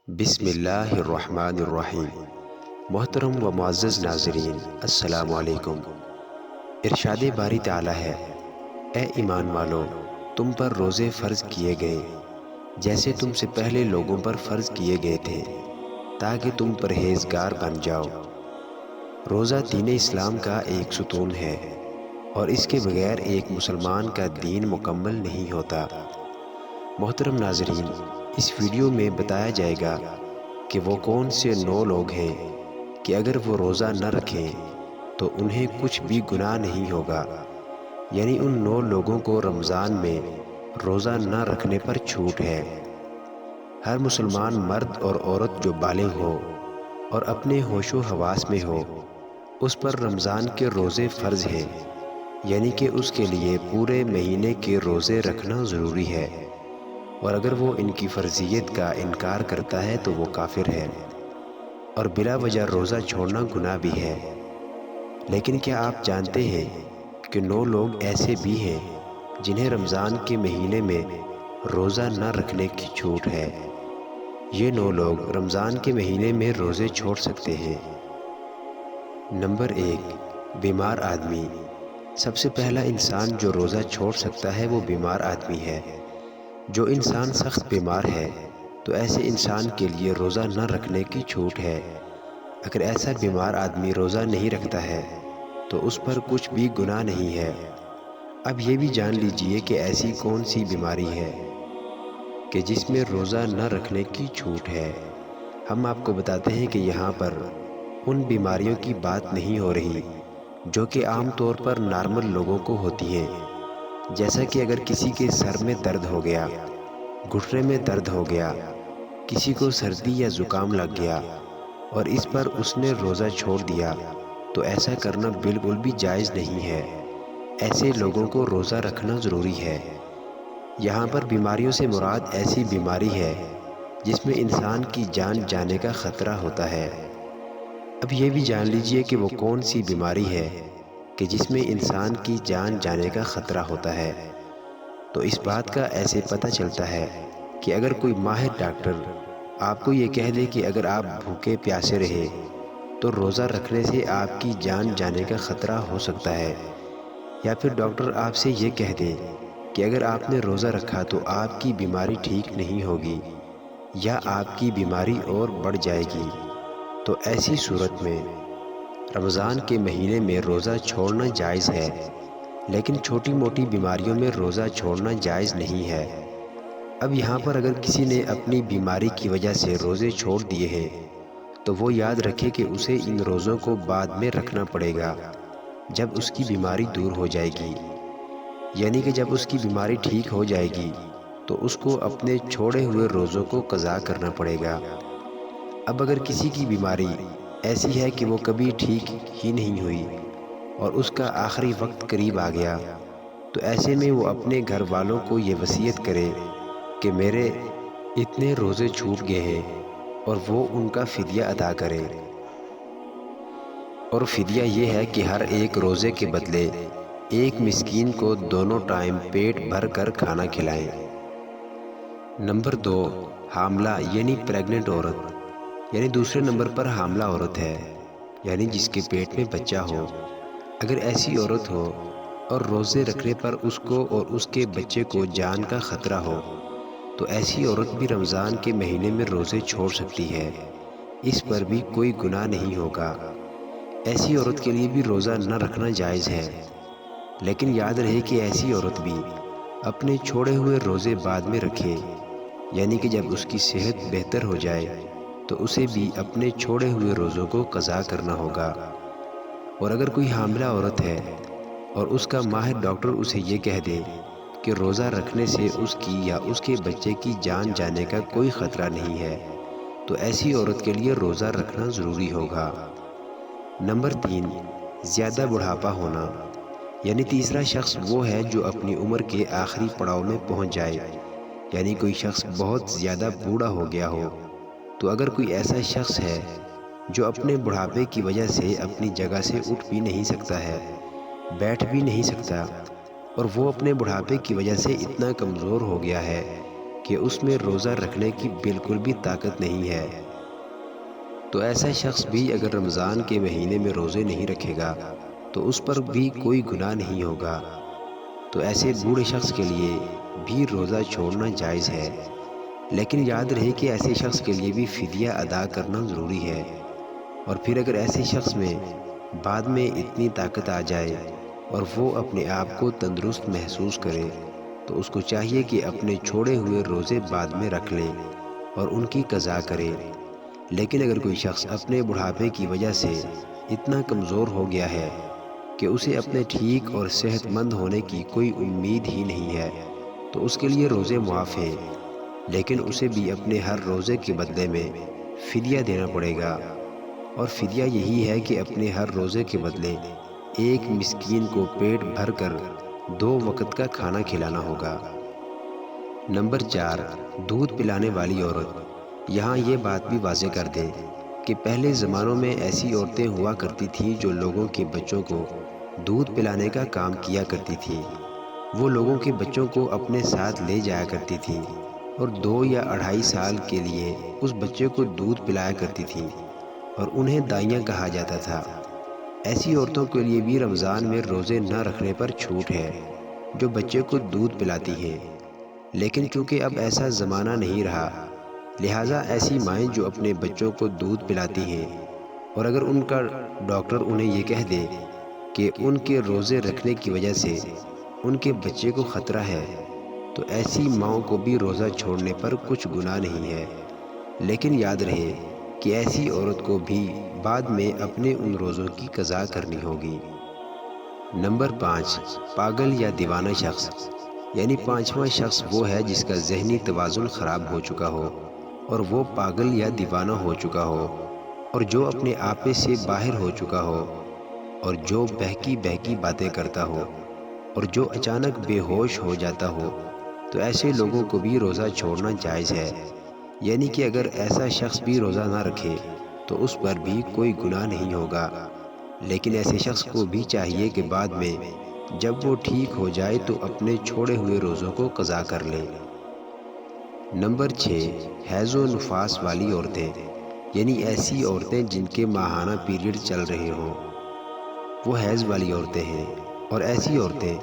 بسم اللہ الرحمن الرحیم۔ محترم و معزز ناظرین، السلام علیکم۔ ارشاد باری تعالی ہے، اے ایمان والو، تم پر روزے فرض کیے گئے جیسے تم سے پہلے لوگوں پر فرض کیے گئے تھے تاکہ تم پرہیزگار بن جاؤ۔ روزہ دین اسلام کا ایک ستون ہے اور اس کے بغیر ایک مسلمان کا دین مکمل نہیں ہوتا۔ محترم ناظرین، اس ویڈیو میں بتایا جائے گا کہ وہ کون سے 9 لوگ ہیں کہ اگر وہ روزہ نہ رکھیں تو انہیں کچھ بھی گناہ نہیں ہوگا، یعنی ان 9 لوگوں کو رمضان میں روزہ نہ رکھنے پر چھوٹ ہے۔ ہر مسلمان مرد اور عورت جو بالغ ہو اور اپنے ہوش و حواس میں ہو، اس پر رمضان کے روزے فرض ہیں، یعنی کہ اس کے لیے پورے مہینے کے روزے رکھنا ضروری ہے، اور اگر وہ ان کی فرضیت کا انکار کرتا ہے تو وہ کافر ہے اور بلا وجہ روزہ چھوڑنا گناہ بھی ہے۔ لیکن کیا آپ جانتے ہیں کہ 9 لوگ ایسے بھی ہیں جنہیں رمضان کے مہینے میں روزہ نہ رکھنے کی چھوٹ ہے؟ یہ 9 لوگ رمضان کے مہینے میں روزے چھوڑ سکتے ہیں۔ نمبر 1، بیمار آدمی۔ سب سے پہلا انسان جو روزہ چھوڑ سکتا ہے وہ بیمار آدمی ہے۔ جو انسان سخت بیمار ہے تو ایسے انسان کے لیے روزہ نہ رکھنے کی چھوٹ ہے۔ اگر ایسا بیمار آدمی روزہ نہیں رکھتا ہے تو اس پر کچھ بھی گناہ نہیں ہے۔ اب یہ بھی جان لیجئے کہ ایسی کون سی بیماری ہے کہ جس میں روزہ نہ رکھنے کی چھوٹ ہے۔ ہم آپ کو بتاتے ہیں کہ یہاں پر ان بیماریوں کی بات نہیں ہو رہی جو کہ عام طور پر نارمل لوگوں کو ہوتی ہیں، جیسا کہ اگر کسی کے سر میں درد ہو گیا، گھٹنے میں درد ہو گیا، کسی کو سردی یا زکام لگ گیا اور اس پر اس نے روزہ چھوڑ دیا تو ایسا کرنا بالکل بھی جائز نہیں ہے۔ ایسے لوگوں کو روزہ رکھنا ضروری ہے۔ یہاں پر بیماریوں سے مراد ایسی بیماری ہے جس میں انسان کی جان جانے کا خطرہ ہوتا ہے۔ اب یہ بھی جان لیجئے کہ وہ کون سی بیماری ہے کہ جس میں انسان کی جان جانے کا خطرہ ہوتا ہے۔ تو اس بات کا ایسے پتہ چلتا ہے کہ اگر کوئی ماہر ڈاکٹر آپ کو یہ کہہ دے کہ اگر آپ بھوکے پیاسے رہے تو روزہ رکھنے سے آپ کی جان جانے کا خطرہ ہو سکتا ہے، یا پھر ڈاکٹر آپ سے یہ کہہ دے کہ اگر آپ نے روزہ رکھا تو آپ کی بیماری ٹھیک نہیں ہوگی یا آپ کی بیماری اور بڑھ جائے گی، تو ایسی صورت میں رمضان کے مہینے میں روزہ چھوڑنا جائز ہے، لیکن چھوٹی موٹی بیماریوں میں روزہ چھوڑنا جائز نہیں ہے۔ اب یہاں پر اگر کسی نے اپنی بیماری کی وجہ سے روزے چھوڑ دیے ہیں تو وہ یاد رکھے کہ اسے ان روزوں کو بعد میں رکھنا پڑے گا جب اس کی بیماری دور ہو جائے گی، یعنی کہ جب اس کی بیماری ٹھیک ہو جائے گی تو اس کو اپنے چھوڑے ہوئے روزوں کو قضا کرنا پڑے گا۔ اب اگر کسی کی بیماری ایسی ہے کہ وہ کبھی ٹھیک ہی نہیں ہوئی اور اس کا آخری وقت قریب آ گیا تو ایسے میں وہ اپنے گھر والوں کو یہ وصیت کرے کہ میرے اتنے روزے چھوٹ گئے ہیں اور وہ ان کا فدیہ ادا کرے، اور فدیہ یہ ہے کہ ہر ایک روزے کے بدلے ایک مسکین کو دونوں ٹائم پیٹ بھر کر کھانا کھلائیں۔ نمبر 2، حاملہ یعنی پریگننٹ عورت، یعنی دوسرے نمبر پر حاملہ عورت ہے، یعنی جس کے پیٹ میں بچہ ہو۔ اگر ایسی عورت ہو اور روزے رکھنے پر اس کو اور اس کے بچے کو جان کا خطرہ ہو تو ایسی عورت بھی رمضان کے مہینے میں روزے چھوڑ سکتی ہے، اس پر بھی کوئی گناہ نہیں ہوگا۔ ایسی عورت کے لیے بھی روزہ نہ رکھنا جائز ہے، لیکن یاد رہے کہ ایسی عورت بھی اپنے چھوڑے ہوئے روزے بعد میں رکھے، یعنی کہ جب اس کی صحت بہتر ہو جائے تو اسے بھی اپنے چھوڑے ہوئے روزوں کو قضا کرنا ہوگا۔ اور اگر کوئی حاملہ عورت ہے اور اس کا ماہر ڈاکٹر اسے یہ کہہ دے کہ روزہ رکھنے سے اس کی یا اس کے بچے کی جان جانے کا کوئی خطرہ نہیں ہے تو ایسی عورت کے لیے روزہ رکھنا ضروری ہوگا۔ نمبر 3، زیادہ بڑھاپا ہونا، یعنی تیسرا شخص وہ ہے جو اپنی عمر کے آخری پڑاؤ میں پہنچ جائے، یعنی کوئی شخص بہت زیادہ بوڑھا ہو گیا ہو۔ تو اگر کوئی ایسا شخص ہے جو اپنے بڑھاپے کی وجہ سے اپنی جگہ سے اٹھ بھی نہیں سکتا ہے، بیٹھ بھی نہیں سکتا، اور وہ اپنے بڑھاپے کی وجہ سے اتنا کمزور ہو گیا ہے کہ اس میں روزہ رکھنے کی بالکل بھی طاقت نہیں ہے، تو ایسا شخص بھی اگر رمضان کے مہینے میں روزے نہیں رکھے گا تو اس پر بھی کوئی گناہ نہیں ہوگا۔ تو ایسے بوڑھے شخص کے لیے بھی روزہ چھوڑنا جائز ہے، لیکن یاد رہے کہ ایسے شخص کے لیے بھی فدیہ ادا کرنا ضروری ہے۔ اور پھر اگر ایسے شخص میں بعد میں اتنی طاقت آ جائے اور وہ اپنے آپ کو تندرست محسوس کرے تو اس کو چاہیے کہ اپنے چھوڑے ہوئے روزے بعد میں رکھ لے اور ان کی قضا کرے۔ لیکن اگر کوئی شخص اپنے بڑھاپے کی وجہ سے اتنا کمزور ہو گیا ہے کہ اسے اپنے ٹھیک اور صحت مند ہونے کی کوئی امید ہی نہیں ہے تو اس کے لیے روزے معاف ہیں، لیکن اسے بھی اپنے ہر روزے کے بدلے میں فدیہ دینا پڑے گا، اور فدیہ یہی ہے کہ اپنے ہر روزے کے بدلے ایک مسکین کو پیٹ بھر کر 2 وقت کا کھانا کھلانا ہوگا۔ نمبر 4، دودھ پلانے والی عورت۔ یہاں یہ بات بھی واضح کر دیں کہ پہلے زمانوں میں ایسی عورتیں ہوا کرتی تھیں جو لوگوں کے بچوں کو دودھ پلانے کا کام کیا کرتی تھیں۔ وہ لوگوں کے بچوں کو اپنے ساتھ لے جایا کرتی تھیں اور 2 یا 2.5 سال کے لیے اس بچے کو دودھ پلایا کرتی تھیں، اور انہیں دائیاں کہا جاتا تھا۔ ایسی عورتوں کے لیے بھی رمضان میں روزے نہ رکھنے پر چھوٹ ہے جو بچے کو دودھ پلاتی ہیں، لیکن چونکہ اب ایسا زمانہ نہیں رہا، لہٰذا ایسی مائیں جو اپنے بچوں کو دودھ پلاتی ہیں اور اگر ان کا ڈاکٹر انہیں یہ کہہ دے کہ ان کے روزے رکھنے کی وجہ سے ان کے بچے کو خطرہ ہے تو ایسی ماؤں کو بھی روزہ چھوڑنے پر کچھ گناہ نہیں ہے، لیکن یاد رہے کہ ایسی عورت کو بھی بعد میں اپنے ان روزوں کی قضا کرنی ہوگی۔ نمبر 5، پاگل یا دیوانہ شخص۔ یعنی 5واں شخص وہ ہے جس کا ذہنی توازن خراب ہو چکا ہو اور وہ پاگل یا دیوانہ ہو چکا ہو، اور جو اپنے آپے سے باہر ہو چکا ہو، اور جو بہکی بہکی باتیں کرتا ہو، اور جو اچانک بے ہوش ہو جاتا ہو، تو ایسے لوگوں کو بھی روزہ چھوڑنا جائز ہے۔ یعنی کہ اگر ایسا شخص بھی روزہ نہ رکھے تو اس پر بھی کوئی گناہ نہیں ہوگا، لیکن ایسے شخص کو بھی چاہیے کہ بعد میں جب وہ ٹھیک ہو جائے تو اپنے چھوڑے ہوئے روزوں کو قضا کر لے۔ نمبر 6، حیض و نفاس والی عورتیں۔ یعنی ایسی عورتیں جن کے ماہانہ پیریڈ چل رہے ہوں، وہ حیض والی عورتیں ہیں، اور ایسی عورتیں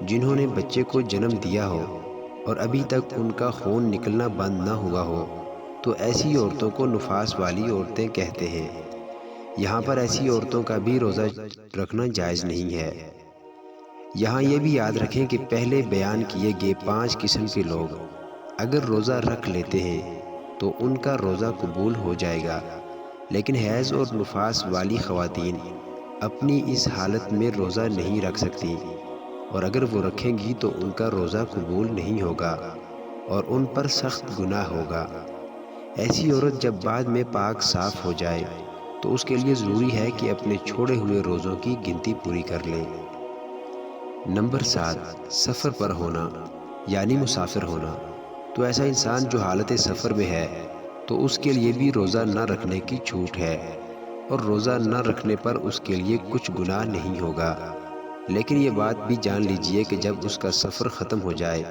جنہوں نے بچے کو جنم دیا ہو اور ابھی تک ان کا خون نکلنا بند نہ ہوا ہو، تو ایسی عورتوں کو نفاس والی عورتیں کہتے ہیں۔ یہاں پر ایسی عورتوں کا بھی روزہ رکھنا جائز نہیں ہے۔ یہاں یہ بھی یاد رکھیں کہ پہلے بیان کیے گئے 5 قسم کے لوگ اگر روزہ رکھ لیتے ہیں تو ان کا روزہ قبول ہو جائے گا، لیکن حیض اور نفاس والی خواتین اپنی اس حالت میں روزہ نہیں رکھ سکتی، اور اگر وہ رکھیں گی تو ان کا روزہ قبول نہیں ہوگا اور ان پر سخت گناہ ہوگا۔ ایسی عورت جب بعد میں پاک صاف ہو جائے تو اس کے لیے ضروری ہے کہ اپنے چھوڑے ہوئے روزوں کی گنتی پوری کر لے۔ نمبر 7، سفر پر ہونا یعنی مسافر ہونا۔ تو ایسا انسان جو حالت سفر میں ہے تو اس کے لیے بھی روزہ نہ رکھنے کی چھوٹ ہے، اور روزہ نہ رکھنے پر اس کے لیے کچھ گناہ نہیں ہوگا، لیکن یہ بات بھی جان لیجئے کہ جب اس کا سفر ختم ہو جائے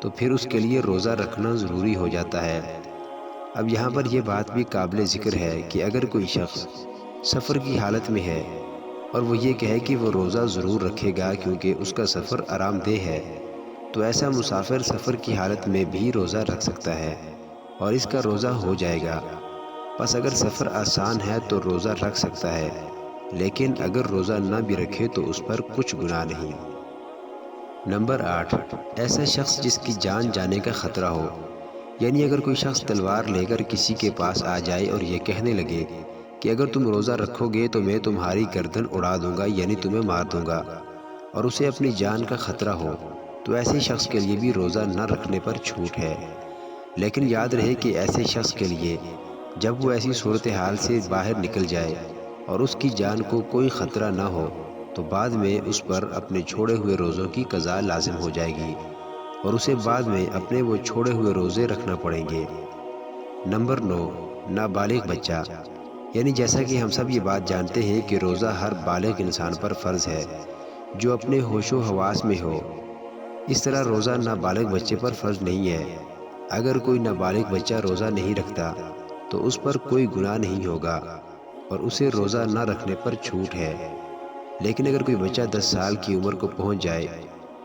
تو پھر اس کے لیے روزہ رکھنا ضروری ہو جاتا ہے۔ اب یہاں پر یہ بات بھی قابل ذکر ہے کہ اگر کوئی شخص سفر کی حالت میں ہے اور وہ یہ کہے کہ وہ روزہ ضرور رکھے گا کیونکہ اس کا سفر آرام دہ ہے، تو ایسا مسافر سفر کی حالت میں بھی روزہ رکھ سکتا ہے اور اس کا روزہ ہو جائے گا۔ بس اگر سفر آسان ہے تو روزہ رکھ سکتا ہے، لیکن اگر روزہ نہ بھی رکھے تو اس پر کچھ گناہ نہیں۔ نمبر 8، ایسا شخص جس کی جان جانے کا خطرہ ہو۔ یعنی اگر کوئی شخص تلوار لے کر کسی کے پاس آ جائے اور یہ کہنے لگے کہ اگر تم روزہ رکھو گے تو میں تمہاری گردن اڑا دوں گا، یعنی تمہیں مار دوں گا، اور اسے اپنی جان کا خطرہ ہو، تو ایسے شخص کے لیے بھی روزہ نہ رکھنے پر چھوٹ ہے۔ لیکن یاد رہے کہ ایسے شخص کے لیے جب وہ ایسی صورتحال سے باہر نکل جائے اور اس کی جان کو کوئی خطرہ نہ ہو تو بعد میں اس پر اپنے چھوڑے ہوئے روزوں کی قضا لازم ہو جائے گی اور اسے بعد میں اپنے وہ چھوڑے ہوئے روزے رکھنا پڑیں گے۔ نمبر 9، نابالغ بچہ۔ یعنی جیسا کہ ہم سب یہ بات جانتے ہیں کہ روزہ ہر بالغ انسان پر فرض ہے جو اپنے ہوش و حواس میں ہو، اس طرح روزہ نابالغ بچے پر فرض نہیں ہے۔ اگر کوئی نابالغ بچہ روزہ نہیں رکھتا تو اس پر کوئی گناہ نہیں ہوگا اور اسے روزہ نہ رکھنے پر چھوٹ ہے، لیکن اگر کوئی بچہ 10 سال کی عمر کو پہنچ جائے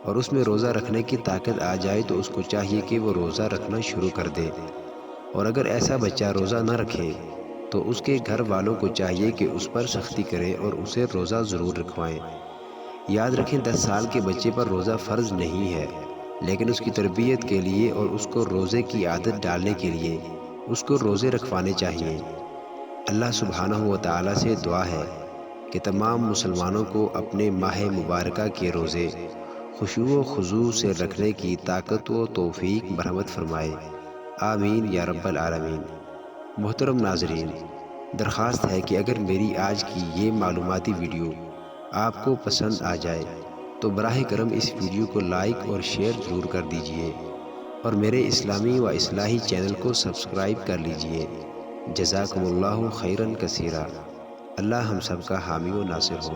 اور اس میں روزہ رکھنے کی طاقت آ جائے تو اس کو چاہیے کہ وہ روزہ رکھنا شروع کر دے، اور اگر ایسا بچہ روزہ نہ رکھے تو اس کے گھر والوں کو چاہیے کہ اس پر سختی کرے اور اسے روزہ ضرور رکھوائیں۔ یاد رکھیں 10 سال کے بچے پر روزہ فرض نہیں ہے، لیکن اس کی تربیت کے لیے اور اس کو روزے کی عادت ڈالنے کے لیے اس کو روزے رکھوانے چاہیے۔ اللہ سبحانہ و تعالیٰ سے دعا ہے کہ تمام مسلمانوں کو اپنے ماہ مبارکہ کے روزے خشوع و خضوع سے رکھنے کی طاقت و توفیق مرحمت فرمائے، آمین یا رب العالمین۔ محترم ناظرین، درخواست ہے کہ اگر میری آج کی یہ معلوماتی ویڈیو آپ کو پسند آ جائے تو براہ کرم اس ویڈیو کو لائک اور شیئر ضرور کر دیجئے اور میرے اسلامی و اصلاحی چینل کو سبسکرائب کر لیجئے۔ جزاکم اللہ خیراً کثیرا۔ اللہ ہم سب کا حامی و ناصر ہو۔